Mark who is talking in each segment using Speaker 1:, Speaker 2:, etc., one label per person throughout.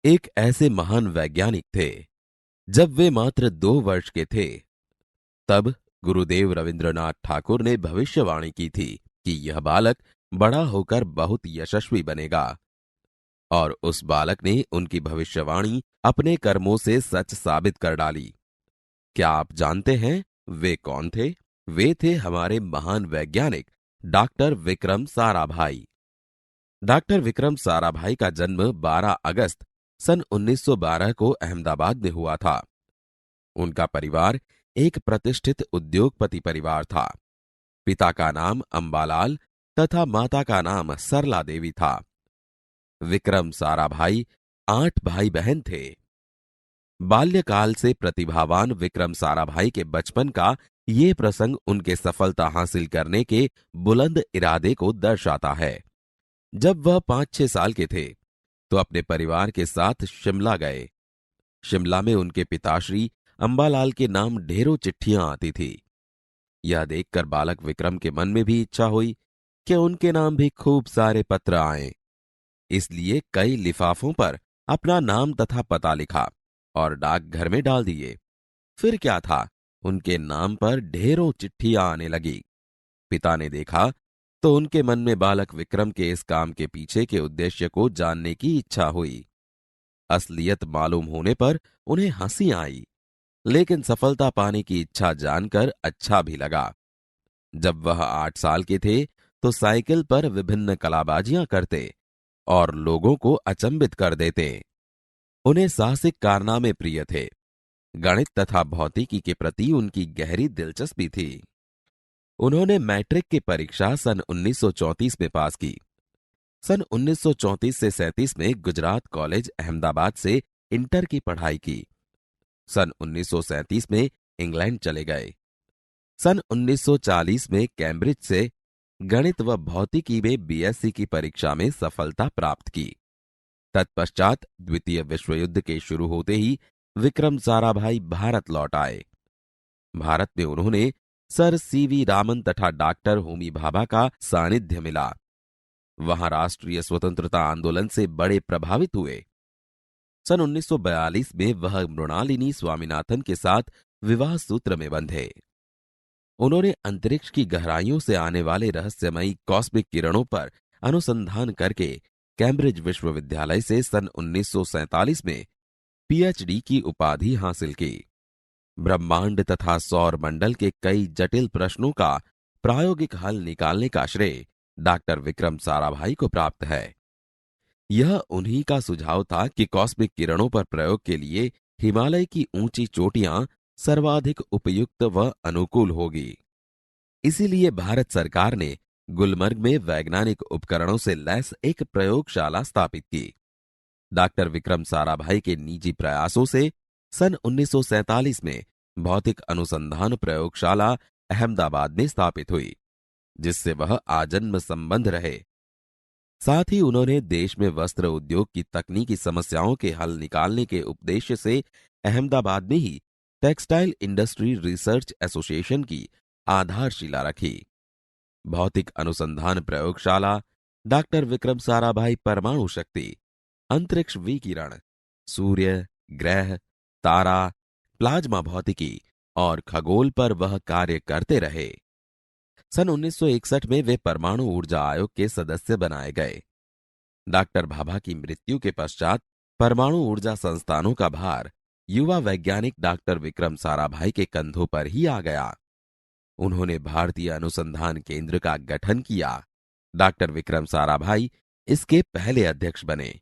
Speaker 1: एक ऐसे महान वैज्ञानिक थे। जब वे मात्र 2 वर्ष के थे, तब गुरुदेव रविंद्रनाथ ठाकुर ने भविष्यवाणी की थी कि यह बालक बड़ा होकर बहुत यशस्वी बनेगा। और उस बालक ने उनकी भविष्यवाणी अपने कर्मों से सच साबित कर डाली। क्या आप जानते हैं वे कौन थे? वे थे हमारे महान वैज्ञानिक डॉक्टर विक्रम साराभाई। डॉक्टर विक्रम साराभाई का जन्म 12 अगस्त सन 1912 को अहमदाबाद में हुआ था। उनका परिवार एक प्रतिष्ठित उद्योगपति परिवार था। पिता का नाम अंबालाल तथा माता का नाम सरला देवी था। विक्रम साराभाई 8 भाई बहन थे। बाल्यकाल से प्रतिभावान विक्रम साराभाई के बचपन का ये प्रसंग उनके सफलता हासिल करने के बुलंद इरादे को दर्शाता है। जब वह 5-6 साल के थे तो अपने परिवार के साथ शिमला गए। शिमला में उनके पिताश्री अंबालाल के नाम ढेरों चिट्ठियां आती थी। यह देखकर बालक विक्रम के मन में भी इच्छा हुई कि उनके नाम भी खूब सारे पत्र आएं। इसलिए कई लिफाफों पर अपना नाम तथा पता लिखा और डाकघर में डाल दिए। फिर क्या था, उनके नाम पर ढेरों चिट्ठियां आने लगी। पिता ने देखा तो उनके मन में बालक विक्रम के इस काम के पीछे के उद्देश्य को जानने की इच्छा हुई। असलियत मालूम होने पर उन्हें हंसी आई, लेकिन सफलता पाने की इच्छा जानकर अच्छा भी लगा। जब वह 8 साल के थे तो साइकिल पर विभिन्न कलाबाजियां करते और लोगों को अचंभित कर देते। उन्हें साहसिक कारनामे प्रिय थे। गणित तथा भौतिकी के प्रति उनकी गहरी दिलचस्पी थी। उन्होंने मैट्रिक की परीक्षा सन 1934 में पास की। सन 1934 से 37 में गुजरात कॉलेज अहमदाबाद से इंटर की पढ़ाई की। सन 1937 में इंग्लैंड चले गए। सन 1940 में कैम्ब्रिज से गणित व भौतिकी में बीएससी की परीक्षा में सफलता प्राप्त की। तत्पश्चात द्वितीय विश्व युद्ध के शुरू होते ही विक्रम साराभाई भारत लौट आए। भारत में उन्होंने सर सीवी रामन तथा डॉक्टर होमी भाभा का सानिध्य मिला। वहां राष्ट्रीय स्वतंत्रता आंदोलन से बड़े प्रभावित हुए। सन 1942 में वह मृणालिनी स्वामीनाथन के साथ विवाह सूत्र में बंधे। उन्होंने अंतरिक्ष की गहराइयों से आने वाले रहस्यमयी कॉस्मिक किरणों पर अनुसंधान करके कैम्ब्रिज विश्वविद्यालय से सन 1947 में पीएचडी की उपाधि हासिल की। ब्रह्मांड तथा सौर मंडल के कई जटिल प्रश्नों का प्रायोगिक हल निकालने का श्रेय डॉक्टर विक्रम साराभाई को प्राप्त है। यह उन्हीं का सुझाव था कि कॉस्मिक किरणों पर प्रयोग के लिए हिमालय की ऊंची चोटियां सर्वाधिक उपयुक्त व अनुकूल होगी। इसीलिए भारत सरकार ने गुलमर्ग में वैज्ञानिक उपकरणों से लैस एक प्रयोगशाला स्थापित की। डॉक्टर विक्रम साराभाई के निजी प्रयासों से सन 1947 में भौतिक अनुसंधान प्रयोगशाला अहमदाबाद में स्थापित हुई, जिससे वह आजन्म संबंध रहे। साथ ही उन्होंने देश में वस्त्र उद्योग की तकनीकी समस्याओं के हल निकालने के उद्देश्य से अहमदाबाद में ही टेक्सटाइल इंडस्ट्री रिसर्च एसोसिएशन की आधारशिला रखी। भौतिक अनुसंधान प्रयोगशाला डॉक्टर विक्रम साराभाई परमाणु शक्ति, अंतरिक्ष विकिरण, सूर्य, ग्रह, तारा, प्लाज्मा भौतिकी और खगोल पर वह कार्य करते रहे। सन 1961 में वे परमाणु ऊर्जा आयोग के सदस्य बनाए गए। डॉक्टर भाभा की मृत्यु के पश्चात परमाणु ऊर्जा संस्थानों का भार युवा वैज्ञानिक डॉक्टर विक्रम साराभाई के कंधों पर ही आ गया। उन्होंने भारतीय अनुसंधान केंद्र का गठन किया। डॉक्टर विक्रम साराभाई इसके पहले अध्यक्ष बने।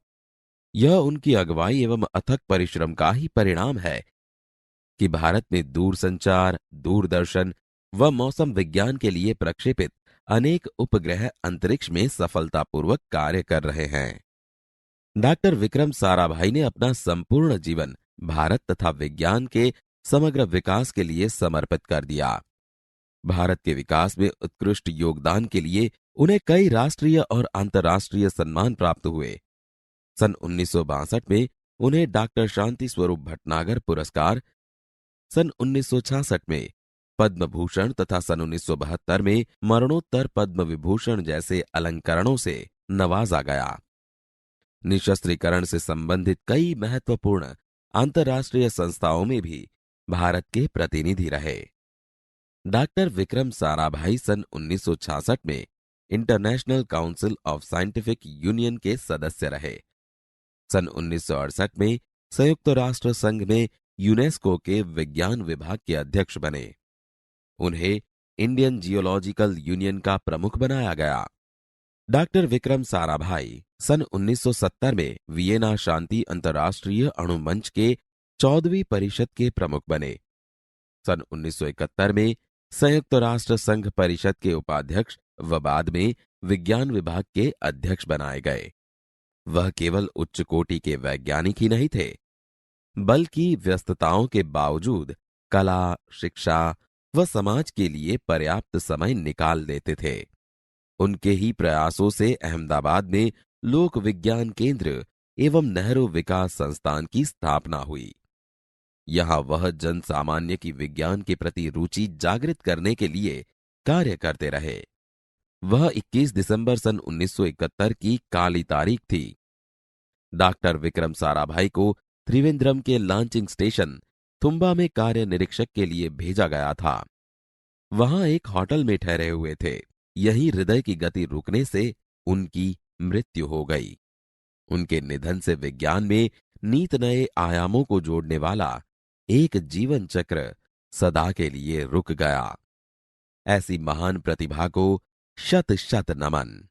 Speaker 1: यह उनकी अगुवाई एवं अथक परिश्रम का ही परिणाम है कि भारत में दूरसंचार, दूरदर्शन व मौसम विज्ञान के लिए प्रक्षेपित अनेक उपग्रह अंतरिक्ष में सफलतापूर्वक कार्य कर रहे हैं। डॉक्टर विक्रम साराभाई ने अपना संपूर्ण जीवन भारत तथा विज्ञान के समग्र विकास के लिए समर्पित कर दिया। भारत के विकास में उत्कृष्ट योगदान के लिए उन्हें कई राष्ट्रीय और अंतर्राष्ट्रीय सम्मान प्राप्त हुए। सन 1962 में उन्हें डॉक्टर शांति स्वरूप भटनागर पुरस्कार, सन 1966 में पद्म भूषण तथा सन 1972 में मरणोत्तर पद्म विभूषण जैसे अलंकरणों से नवाजा गया। निशस्त्रीकरण से संबंधित कई महत्वपूर्ण अंतर्राष्ट्रीय संस्थाओं में भी भारत के प्रतिनिधि रहे। डॉक्टर विक्रम साराभाई सन 1966 में international council of scientific union के सदस्य रहे। सन 1968 में संयुक्त राष्ट्र संघ में यूनेस्को के विज्ञान विभाग के अध्यक्ष बने। उन्हें इंडियन जियोलॉजिकल यूनियन का प्रमुख बनाया गया। डॉक्टर विक्रम साराभाई सन 1970 में वियना शांति अंतर्राष्ट्रीय अणु मंच के 14वीं परिषद के प्रमुख बने। सन 1971 में संयुक्त राष्ट्र संघ परिषद के उपाध्यक्ष व बाद में विज्ञान विभाग के अध्यक्ष बनाए गए। वह केवल उच्च कोटि के वैज्ञानिक ही नहीं थे, बल्कि व्यस्तताओं के बावजूद कला, शिक्षा व समाज के लिए पर्याप्त समय निकाल देते थे। उनके ही प्रयासों से अहमदाबाद में लोक विज्ञान केंद्र एवं नेहरू विकास संस्थान की स्थापना हुई। यहां वह जन सामान्य की विज्ञान के प्रति रुचि जागृत करने के लिए कार्य करते रहे। वह 21 दिसंबर सन 1971 की काली तारीख थी। डॉक्टर विक्रम साराभाई को त्रिवेंद्रम के लॉन्चिंग स्टेशन तुम्बा में कार्य निरीक्षक के लिए भेजा गया था। वहां एक होटल में ठहरे हुए थे। यही हृदय की गति रुकने से उनकी मृत्यु हो गई। उनके निधन से विज्ञान में नीत नए आयामों को जोड़ने वाला एक जीवन चक्र सदा के लिए रुक गया। ऐसी महान प्रतिभा को शत शत नमन।